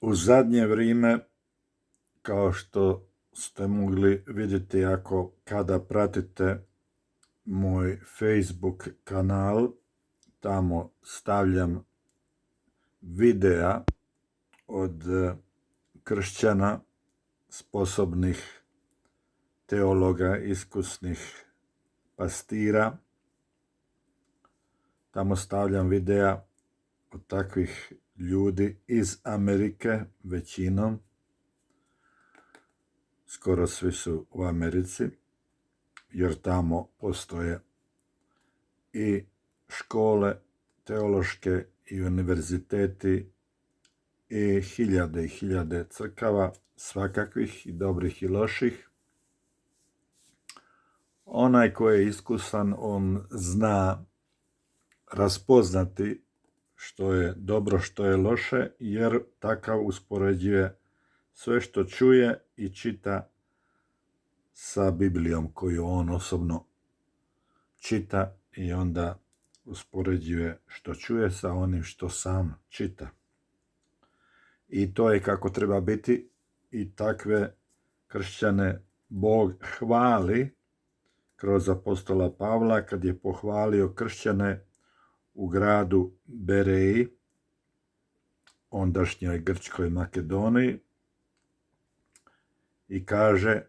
U zadnje vrijeme, kao što ste mogli vidjeti kada pratite moj Facebook kanal, tamo stavljam videa od kršćana, sposobnih teologa, iskusnih pastira. Tamo stavljam videa od takvih ljudi iz Amerike, većinom. Skoro svi su u Americi, jer tamo postoje i škole teološke i univerziteti i hiljade crkava, svakakvih i dobrih i loših. Onaj ko je iskusan, on zna raspoznati što je dobro, što je loše, jer takav uspoređuje sve što čuje i čita sa Biblijom koju on osobno čita i onda uspoređuje što čuje sa onim što sam čita. I to je kako treba biti i takve kršćane Bog hvali kroz apostola Pavla kad je pohvalio kršćane u gradu Bereji, ondašnjoj Grčkoj Makedoniji, i kaže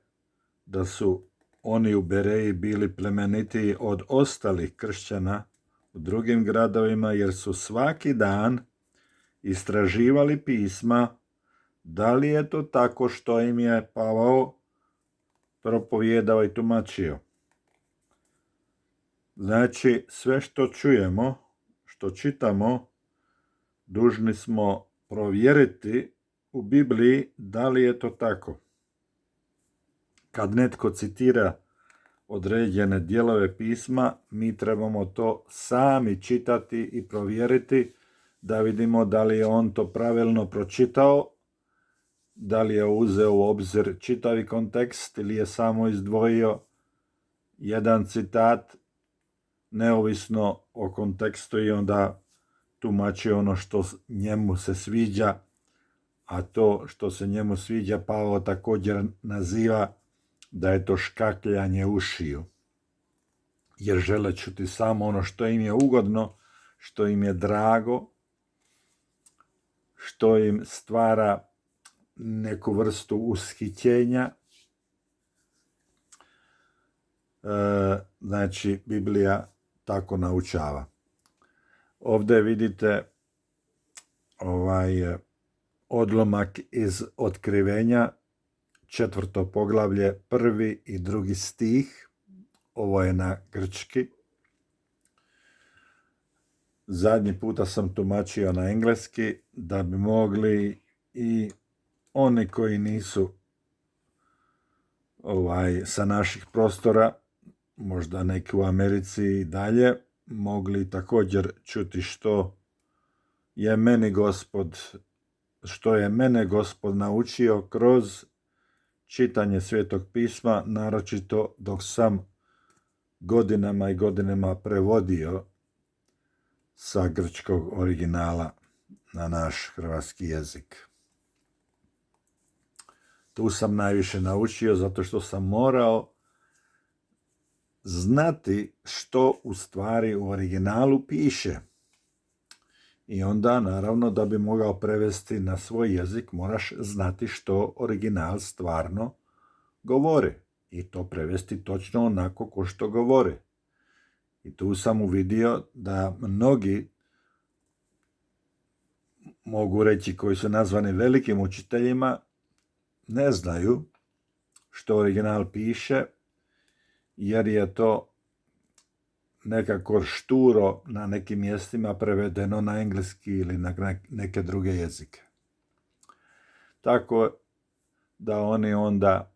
da su oni u Bereji bili plemenitiji od ostalih kršćana u drugim gradovima, jer su svaki dan istraživali pisma da li je to tako što im je Pavao propovijedao i tumačio. Znači, sve što čujemo, što čitamo, dužni smo provjeriti u Bibliji da li je to tako. Kad netko citira određene dijelove pisma, mi trebamo to sami čitati i provjeriti da vidimo da li je on to pravilno pročitao, da li je uzeo u obzir čitavi kontekst ili je samo izdvojio jedan citat neovisno o kontekstu i onda tumači ono što njemu se sviđa, a to što se njemu sviđa Pavao također naziva da je to škakljanje ušiju, jer žele čuti samo ono što im je ugodno, što im je drago, što im stvara neku vrstu ushićenja. Znači, Biblija tako naučava. Ovdje vidite odlomak iz Otkrivenja, 4. poglavlje, 1. i 2. stih. Ovo je na grčki. Zadnji puta sam tumačio na engleski da bi mogli i oni koji nisu sa naših prostora, možda neki u Americi i dalje, mogli također čuti što je mene Gospod naučio kroz čitanje Svetog pisma, naročito dok sam godinama i godinama prevodio sa grčkog originala na naš hrvatski jezik. Tu sam najviše naučio zato što sam morao znati što u stvari u originalu piše. I onda, naravno, da bi mogao prevesti na svoj jezik, moraš znati što original stvarno govori. I to prevesti točno onako ko što govori. I tu sam uvidio da mnogi, mogu reći koji su nazvani velikim učiteljima, ne znaju što original piše, jer je to nekako šturo na nekim mjestima prevedeno na engleski ili na neke druge jezike. Tako da oni onda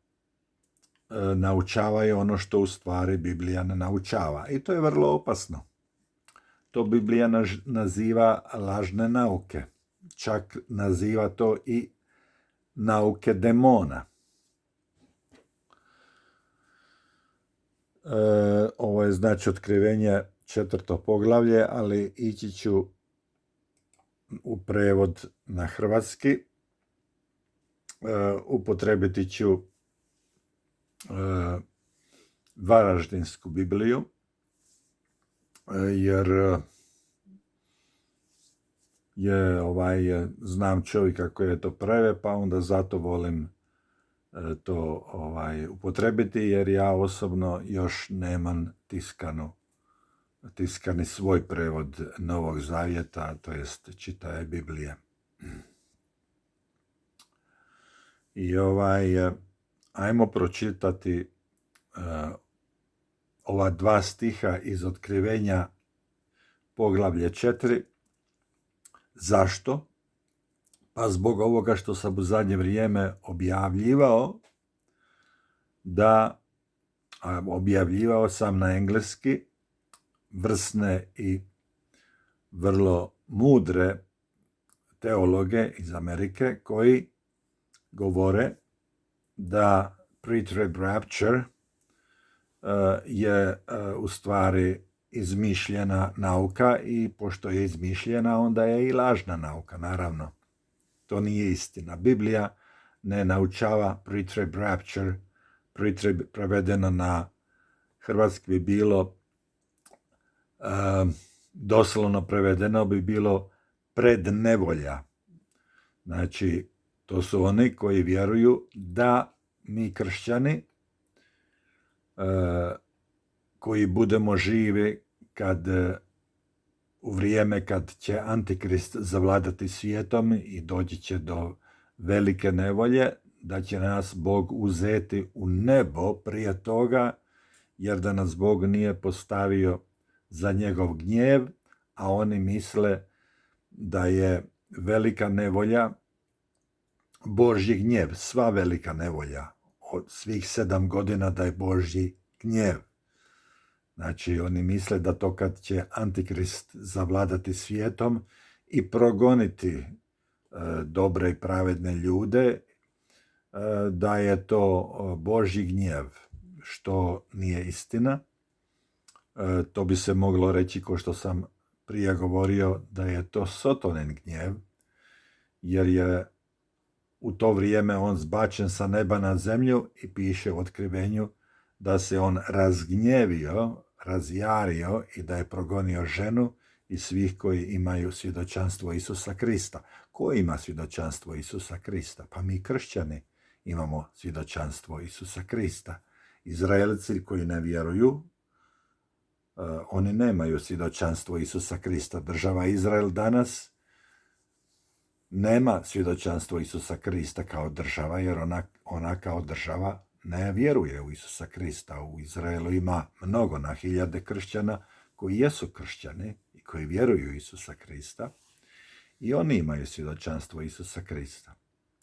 naučavaju ono što u stvari Biblija ne naučava. I to je vrlo opasno. To Biblija naziva lažne nauke. Čak naziva to i nauke demona. Ovo je znači Otkrivenje 4. poglavlje, ali ići ću u prevod na hrvatski. upotrebiti ću Varaždinsku Bibliju, jer znam čovjeka koji je to preve, pa onda zato volim to upotrebiti, jer ja osobno još nemam tiskani svoj prevod Novog Zavjeta, to jest čitaje Biblije. I ajmo pročitati ova 2 stiha iz Otkrivenja poglavlje 4. Zašto? Pa zbog ovoga što sam u zadnje vrijeme objavljivao sam na engleski vrsne i vrlo mudre teologe iz Amerike koji govore da pre-trib rapture je u stvari izmišljena nauka, i pošto je izmišljena, onda je i lažna nauka, naravno. To nije istina. Biblija ne naučava pre-trib rapture. Pre-trib prevedeno na hrvatski bi bilo, doslovno prevedeno bi bilo prednevolja. Znači, to su oni koji vjeruju da mi kršćani, koji budemo živi u vrijeme kad će Antikrist zavladati svijetom i doći će do velike nevolje, da će nas Bog uzeti u nebo prije toga, jer da nas Bog nije postavio za njegov gnjev, a oni misle da je velika nevolja Božji gnjev, sva velika nevolja od svih 7 godina da je Božji gnjev. Znači, oni misle da to kad će Antikrist zavladati svijetom i progoniti dobre i pravedne ljude, da je to Božji gnjev, što nije istina. To bi se moglo reći, kao što sam prije govorio, da je to Sotonin gnjev, jer je u to vrijeme on zbačen sa neba na zemlju i piše u Otkrivenju da se on razgnjevio, razjario i da je progonio ženu i svih koji imaju svjedočanstvo Isusa Krista. Ko ima svjedočanstvo Isusa Krista? Pa mi kršćani imamo svjedočanstvo Isusa Krista. Izraelci koji ne vjeruju, oni nemaju svjedočanstvo Isusa Krista. Država Izrael danas nema svjedočanstvo Isusa Krista kao država, jer ona kao država ne vjeruje u Isusa Krista. U Izraelu ima mnogo, na hiljade kršćana koji jesu kršćani i koji vjeruju u Isusa Krista, i oni imaju svjedočanstvo Isusa Krista.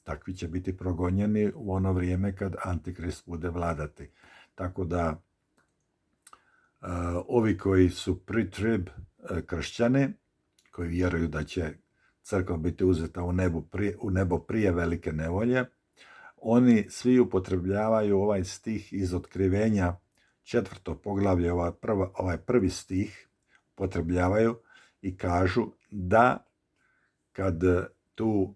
Takvi će biti progonjeni u ono vrijeme kad Antikrist bude vladati. Tako da ovi koji su pre-trib kršćani, koji vjeruju da će crkva biti uzeta u nebo prije velike nevolje, oni svi upotrebljavaju ovaj stih iz Otkrivenja 4. poglavlje, ovaj prvi stih upotrebljavaju i kažu da kad tu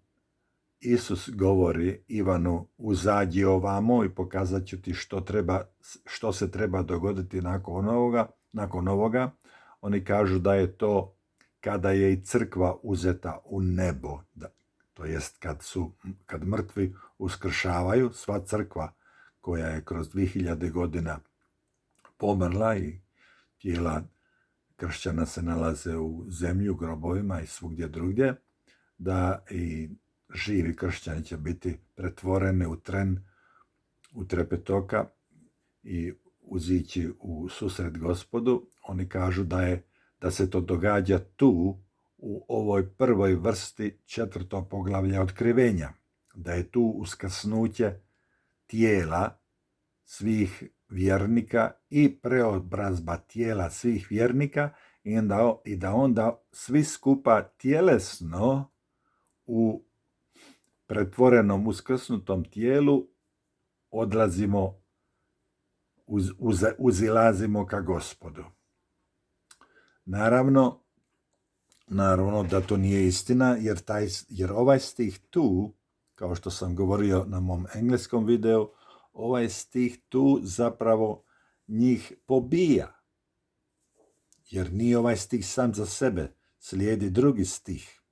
Isus govori Ivanu, uzađi ovamo i pokazat ću ti što se treba dogoditi nakon ovoga, oni kažu da je to kada je i crkva uzeta u nebo, to jest kad mrtvi uskršavaju, sva crkva koja je kroz 2000 godina pomrla i tijela kršćana se nalaze u zemlji, u grobovima i svugdje drugdje, da i živi kršćani će biti pretvoreni u tren, u trepetoka i uzići u susret Gospodu. Oni kažu da se to događa tu, u ovoj prvoj vrsti 4. poglavlja Otkrivenja, da je tu uskrsnuće tijela svih vjernika i preobrazba tijela svih vjernika, i da onda svi skupa tjelesno u pretvorenom uskrsnutom tijelu odlazimo, uzilazimo ka Gospodu. Naravno da to nije istina, jer ovaj stih tu, kao što sam govorio na mom engleskom videu, ovaj stih tu zapravo njih pobija. Jer nije ovaj stih sam za sebe, slijedi drugi stih.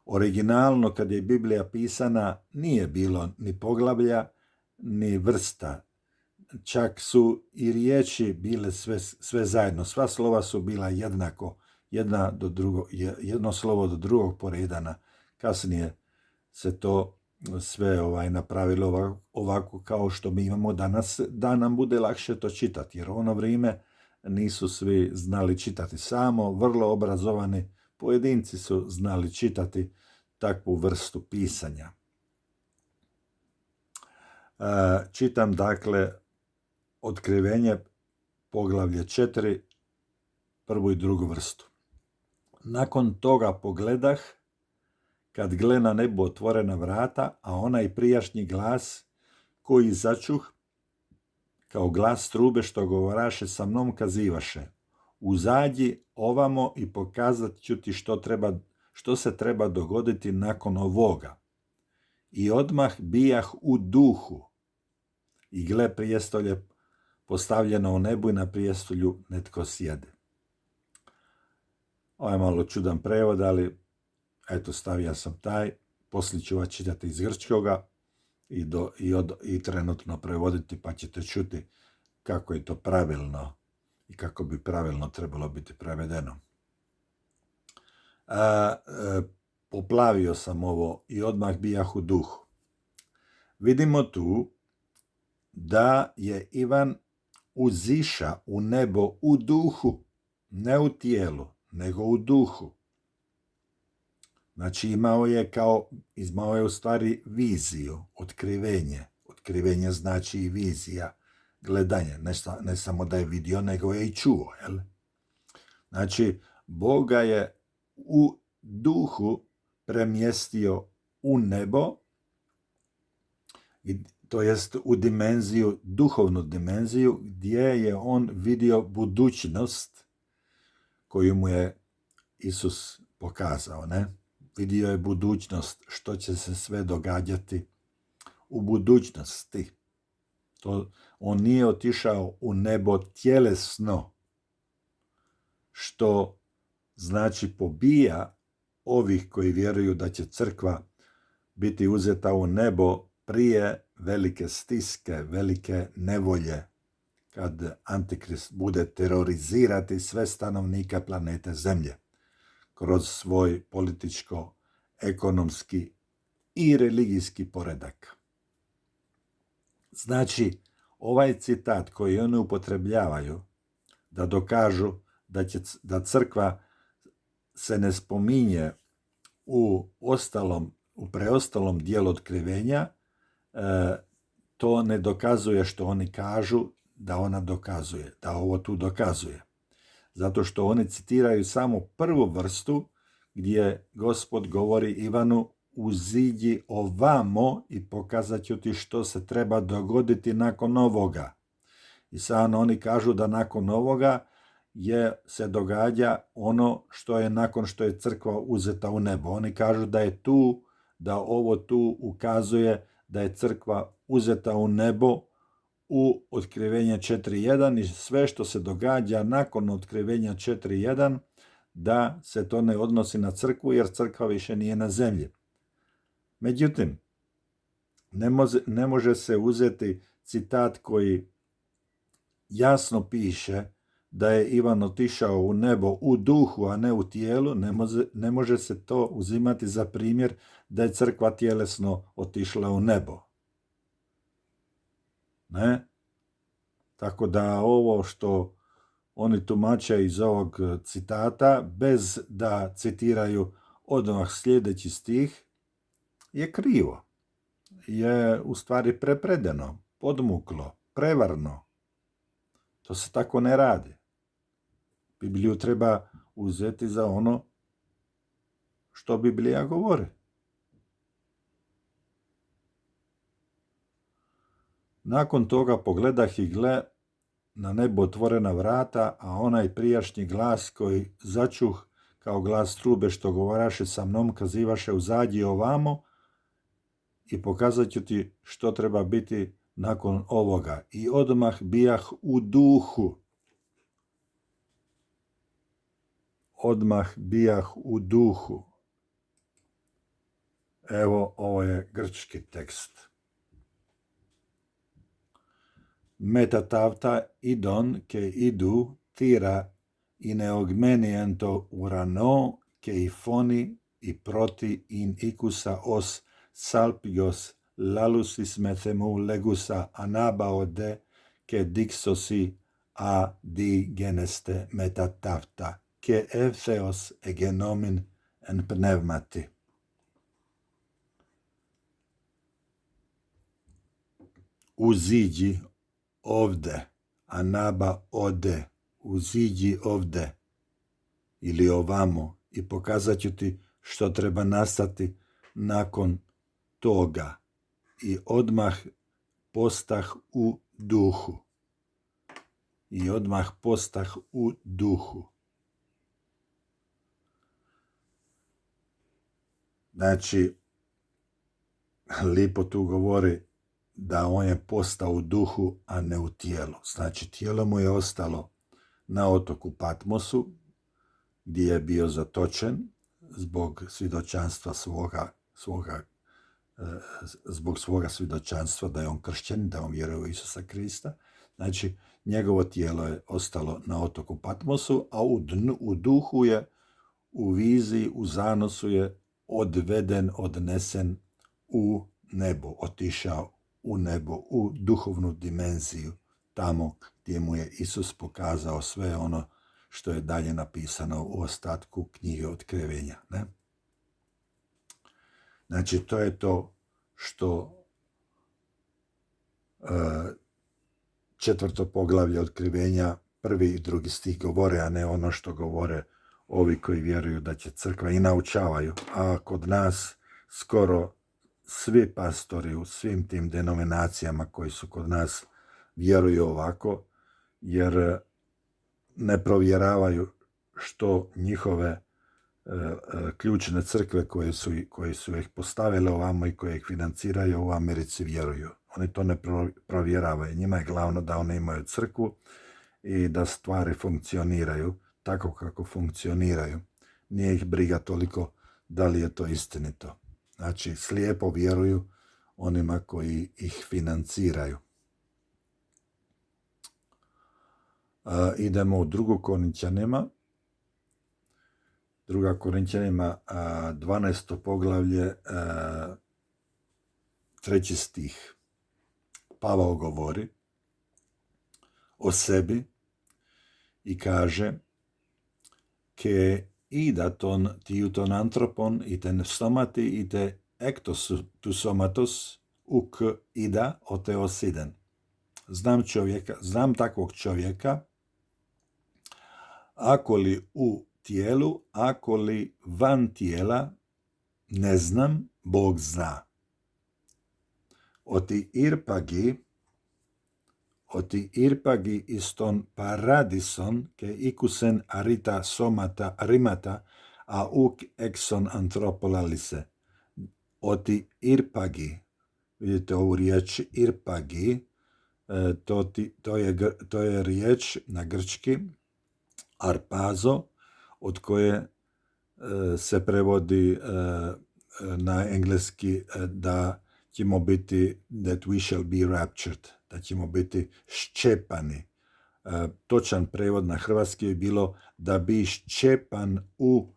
Originalno, kad je Biblija pisana, nije bilo ni poglavlja, ni vrsta. Čak su i riječi bile sve zajedno. Sva slova su bila jednako, jedno slovo do drugog poredana. Kasnije se to sve napravilo ovako kao što mi imamo danas, da nam bude lakše to čitati. Jer u ono vrijeme nisu svi znali čitati, samo vrlo obrazovani pojedinci su znali čitati takvu vrstu pisanja. Čitam dakle Otkrivenje, poglavlje 4, prvu i drugu vrstu. Nakon toga pogledah, kad gle na nebu otvorena vrata, a onaj prijašnji glas koji začuh, kao glas trube što govoraše sa mnom, kazivaše: uzađi ovamo i pokazat ću ti što se treba dogoditi nakon ovoga. I odmah bijah u duhu, i gle, prijestolje postavljeno u nebu i na prijestolju netko sjede. Ovo je malo čudan prevod, ali eto, stavio sam taj. Poslije ću vas čitati iz grčkoga i trenutno prevoditi, pa ćete čuti kako je to pravilno i kako bi pravilno trebalo biti prevedeno. Poplavio sam ovo i odmah bijah u duhu. Vidimo tu da je Ivan uziša u nebo u duhu, ne u tijelu, nego u duhu. Znači imao je u stvari viziju, otkrivenje. Otkrivenje znači i vizija, gledanje, ne samo da je vidio, nego je i čuo. Jel? Znači, Boga je u duhu premjestio u nebo, to jest u dimenziju, duhovnu dimenziju, gdje je on vidio budućnost koju mu je Isus pokazao, ne? Vidio je budućnost, što će se sve događati u budućnosti. On nije otišao u nebo tjelesno, što znači pobija ovih koji vjeruju da će crkva biti uzeta u nebo prije velike stiske, velike nevolje, kad Antikrist bude terorizirati sve stanovnike planete Zemlje kroz svoj političko-ekonomski i religijski poredak. Znači, ovaj citat koji oni upotrebljavaju da dokažu da crkva se ne spominje u preostalom dijelu otkrivenja, to ne dokazuje što oni kažu da ona dokazuje, da ovo tu dokazuje. Zato što oni citiraju samo prvu vrstu gdje Gospod govori Ivanu: uziđi ovamo i pokazat ću ti što se treba dogoditi nakon ovoga. I sad oni kažu da nakon ovoga se događa ono što je nakon što je crkva uzeta u nebo. Oni kažu da ovo tu ukazuje da je crkva uzeta u nebo u Otkrivenje 4.1 i sve što se događa nakon Otkrivenja 4.1, da se to ne odnosi na crkvu, jer crkva više nije na zemlji. Međutim, ne može se uzeti citat koji jasno piše da je Ivan otišao u nebo u duhu, a ne u tijelu. Ne može se to uzimati za primjer da je crkva tjelesno otišla u nebo. Ne? Tako da ovo što oni tumače iz ovog citata, bez da citiraju odmah sljedeći stih, je krivo. Je u stvari prepredeno, podmuklo, prevarno. To se tako ne radi. Bibliju treba uzeti za ono što Biblija govori. Nakon toga pogledah i gle, na nebo otvorena vrata, a onaj prijašnji glas koji začuh kao glas trube što govoraše sa mnom, kazivaše: uzađi ovamo i pokazat ću ti što treba biti nakon ovoga. I odmah bijah u duhu. Odmah bijah u duhu. Evo, ovo je grčki tekst. Metatavta idon ke idu tira ineogmeniento urano ke ifoni i proti in ikusa os salpios lalusis methemu legusa anabaode ke dixosi a di geneste metatavta ke evtheos egenomin en pneumati. Uziđi ovde, anaba ode, uziđi ovde ili ovamo i pokazat ću ti što treba nastati nakon toga. I odmah postah u duhu. I odmah postah u duhu. Znači, lipo tu govori da on je postao u duhu, a ne u tijelu. Znači, tijelo mu je ostalo na otoku Patmosu, gdje je bio zatočen zbog svjedočanstva zbog svoga svjedočanstva da je on kršćan, da on vjeruje u Isusa Krista. Znači, njegovo tijelo je ostalo na otoku Patmosu, a u duhu je, u viziji, u zanosu je odnesen u nebo, otišao u nebo, u duhovnu dimenziju, tamo gdje mu je Isus pokazao sve ono što je dalje napisano u ostatku knjige Otkrivenja. Ne? Znači, to je to što 4. poglavlje Otkrivenja, 1. i 2. stih govore, a ne ono što govore ovi koji vjeruju da će crkva i naučavaju. A kod nas skoro svi pastori u svim tim denominacijama koji su kod nas vjeruju ovako, jer ne provjeravaju što njihove ključne crkve koje su ih postavile ovamo i koje ih financiraju u Americi vjeruju. Oni to ne provjeravaju. Njima je glavno da oni imaju crkvu i da stvari funkcioniraju tako kako funkcioniraju. Nije ih briga toliko da li je to istinito. Znači, slijepo vjeruju onima koji ih financiraju. Idemo u 2. Korinćanima. 2. Korinćanima, 12. poglavlje, 3. stih. Pavao govori o sebi i kaže ke idaton tiuton antropon iten stomati ite ektos tu somatos uk ida oteosiden. Znam takvog čovjeka, ako li u tijelu, ako li van tijela, ne znam, Bog zna. Oti irpagi iston paradison ke ikusen arita somata rimata a uk exon antropolalise. Oti irpagi, vidite ovu riječ irpagi, to je riječ na grčki arpazo, od koje se prevodi na engleski da ćemo biti that we shall be raptured, da ćemo biti ščepani. Točan prevod na hrvatski je bilo da bi ščepan u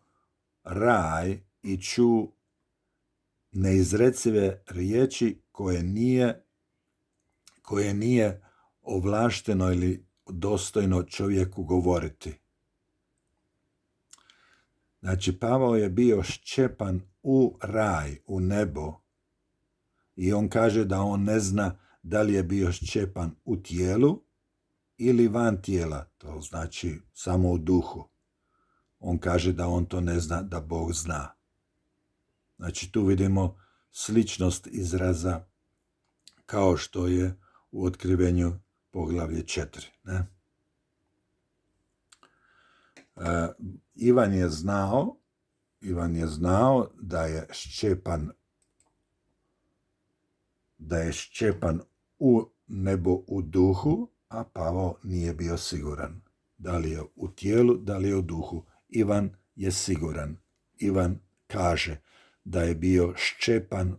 raj i ču neizrecive riječi koje nije ovlašteno ili dostojno čovjeku govoriti. Znači, Pavao je bio ščepan u raj, u nebo, i on kaže da on ne zna da li je bio ščepan u tijelu ili van tijela, to znači samo u duhu. On kaže da on to ne zna, da Bog zna. Znači, tu vidimo sličnost izraza kao što je u Otkrivenju poglavlje 4. Ne? Ivan je znao da je ščepan da je Šćepan u nebo u duhu, a Pavao nije bio siguran. Da li je u tijelu, da li je u duhu. Ivan je siguran. Ivan kaže da je bio Šćepan,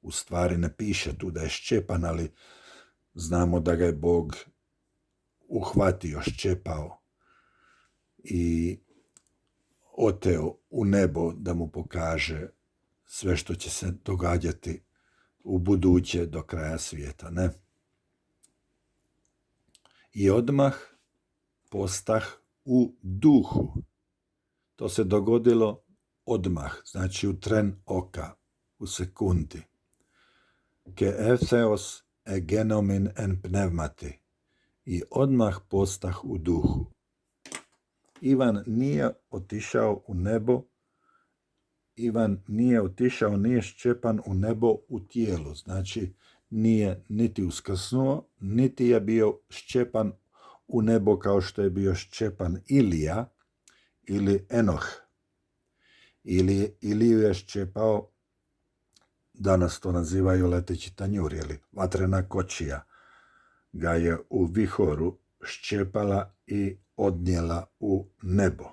u stvari ne piše tu da je Šćepan, ali znamo da ga je Bog uhvatio, ščepao i oteo u nebo da mu pokaže sve što će se događati u buduće do kraja svijeta, ne? I odmah postah u duhu. To se dogodilo odmah, znači u tren oka, u sekundi. Ke efeos egenomin en pnevmati. I odmah postah u duhu. Ivan nije otišao u nebo, nije Šćepan u nebo u tijelu, znači nije niti uskrsnuo, niti je bio Šćepan u nebo kao što je bio Šćepan Ilija ili Enoh. Iliju je ščepao, danas to nazivaju leteći tanjur ili vatrena kočija, ga je u vihoru ščepala i odnijela u nebo.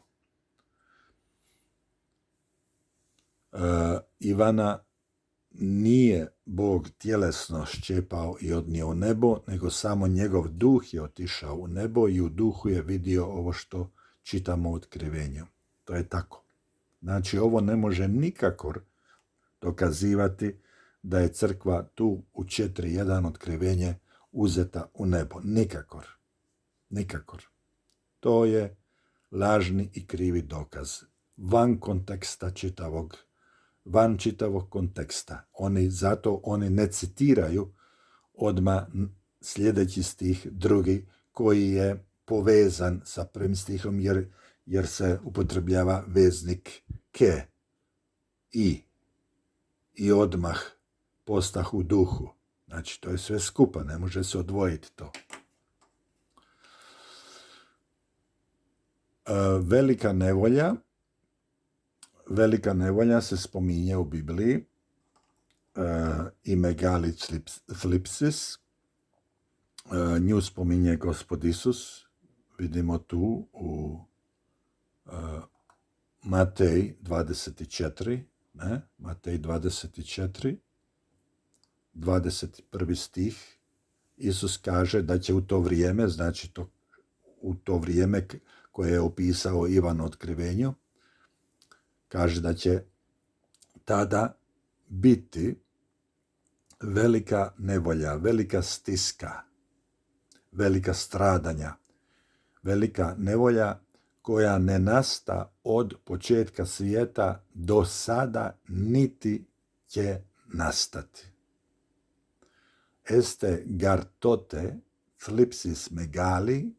Ivana nije Bog tjelesno ščepao i odnio u nebo, nego samo njegov duh je otišao u nebo i u duhu je vidio ovo što čitamo u Otkrivenju. To je tako. Znači, ovo ne može nikako dokazivati da je crkva tu u 4.1 Otkrivenje uzeta u nebo. Nikakor. To je lažni i krivi dokaz. Van čitavog konteksta. Zato oni ne citiraju odmah sljedeći stih drugi koji je povezan sa prvim stihom jer se upotrebljava veznik ke i odmah postah u duhu. Znači, to je sve skupa, ne može se odvojiti to. Velika nevolja se spominje u Bibliji i megali thlipsis. Nju spominje Gospod Isus. Vidimo tu u Matej 24. Matej 24. 21. stih. Isus kaže da će u to vrijeme, znači u to vrijeme koje je opisao Ivan u Otkrivenju, kaže da će tada biti velika nevolja, velika stiska, velika stradanja, velika nevolja koja ne nasta od početka svijeta do sada, niti će nastati. Este gartote thlipsis megali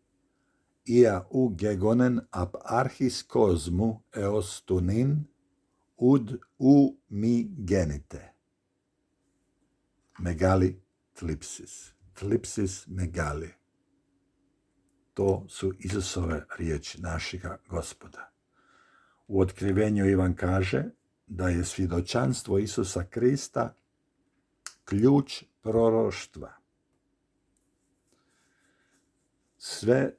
ia u gegonen ab archis cosmu eos tunin ud u mi genite. Megali thlipsis megali. To su Isusove riječi našega Gospoda. U Otkrivenju Ivan kaže da je svjedočanstvo Isusa Krista ključ proroštva. Sve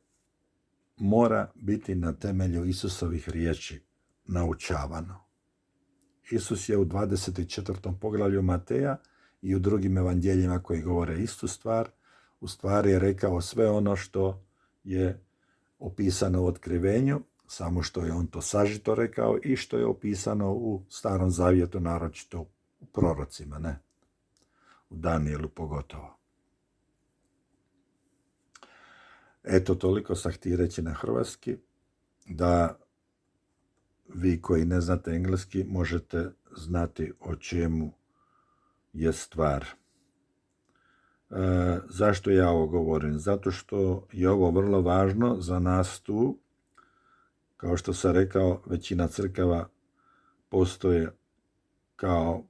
mora biti na temelju Isusovih riječi naučavano. Isus je u 24. poglavlju Mateja i u drugim evanđeljima koji govore istu stvar, u stvari je rekao sve ono što je opisano u Otkrivenju, samo što je on to sažito rekao i što je opisano u Starom zavjetu, naročito u prorocima, ne? U Danijelu pogotovo. Eto, toliko sam htio reći na hrvatski, da vi koji ne znate engleski možete znati o čemu je stvar. Zašto ja ovo govorim? Zato što je ovo vrlo važno za nas tu. Kao što sam rekao, većina crkava postoje kao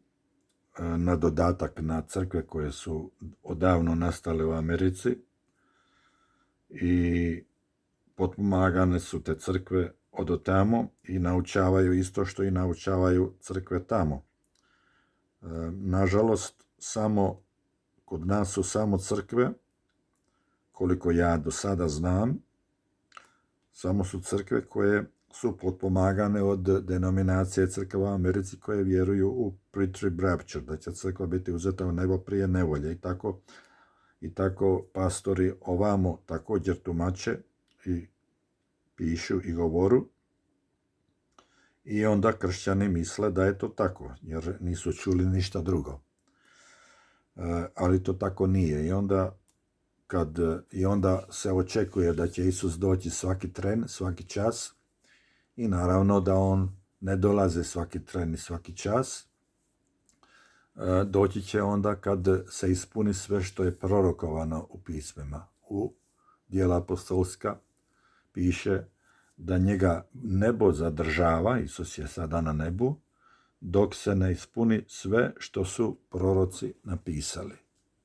na dodatak na crkve koje su odavno nastale u Americi i potpomagane su te crkve od tamo i naučavaju isto što i naučavaju crkve tamo. Nažalost, samo kod nas su samo crkve, koliko ja do sada znam, samo su crkve koje su potpomagane od denominacije crkava u Americi koje vjeruju u pre-trib rapture, da će crkva biti uzeta u nebo prije nevolje. I tako pastori ovamo također tumače i pišu i govoru. I onda kršćani misle da je to tako, jer nisu čuli ništa drugo. Ali to tako nije. I onda se očekuje da će Isus doći svaki tren, svaki čas. I naravno da on ne dolaze svaki tren i svaki čas. Doći će onda kad se ispuni sve što je prorokovano u pismima. U Djela apostolska piše da njega nebo zadržava, Isus je sada na nebu, dok se ne ispuni sve što su proroci napisali.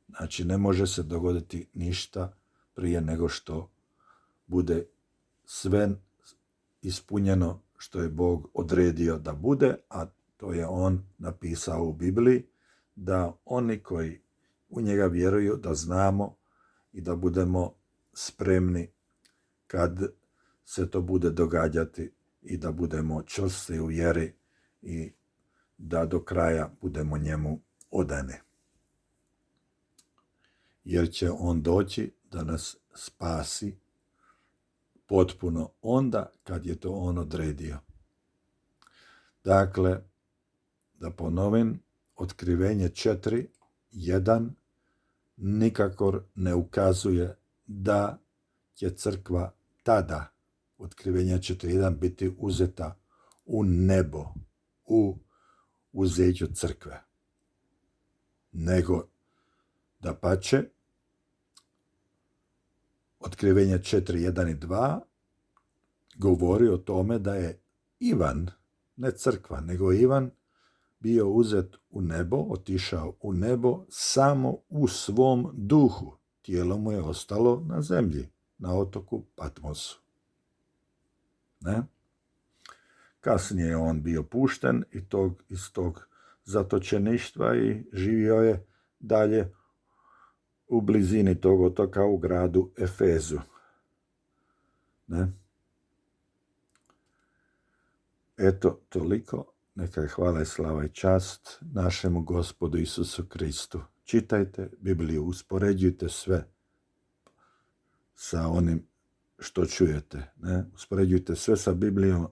Znači, ne može se dogoditi ništa prije nego što bude sve ispunjeno što je Bog odredio da bude, a to je on napisao u Bibliji, da oni koji u njega vjeruju, da znamo i da budemo spremni kad se to bude događati i da budemo čvrsti u vjeri i da do kraja budemo njemu odani. Jer će on doći da nas spasi potpuno onda kad je to on odredio. Dakle, da ponovim, Otkrivenje 4:1 nikako ne ukazuje da će crkva tada, Otkrivenje 4:1, biti uzeta u nebo, u uzeću crkve. Nego, dapače, Otkrivenje 4:1 i 2 govori o tome da je Ivan, ne crkva, nego Ivan bio uzet u nebo, otišao u nebo samo u svom duhu. Tijelo mu je ostalo na zemlji, na otoku Patmosu. Ne? Kasnije je on bio pušten iz tog zatočeništva i živio je dalje u blizini tog otoka u gradu Efezu. Ne? Eto, toliko. Neka je hvala i slava i čast našemu Gospodu Isusu Kristu. Čitajte Bibliju, uspoređujte sve sa onim što čujete. Ne? Uspoređujte sve sa Biblijom,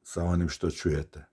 sa onim što čujete.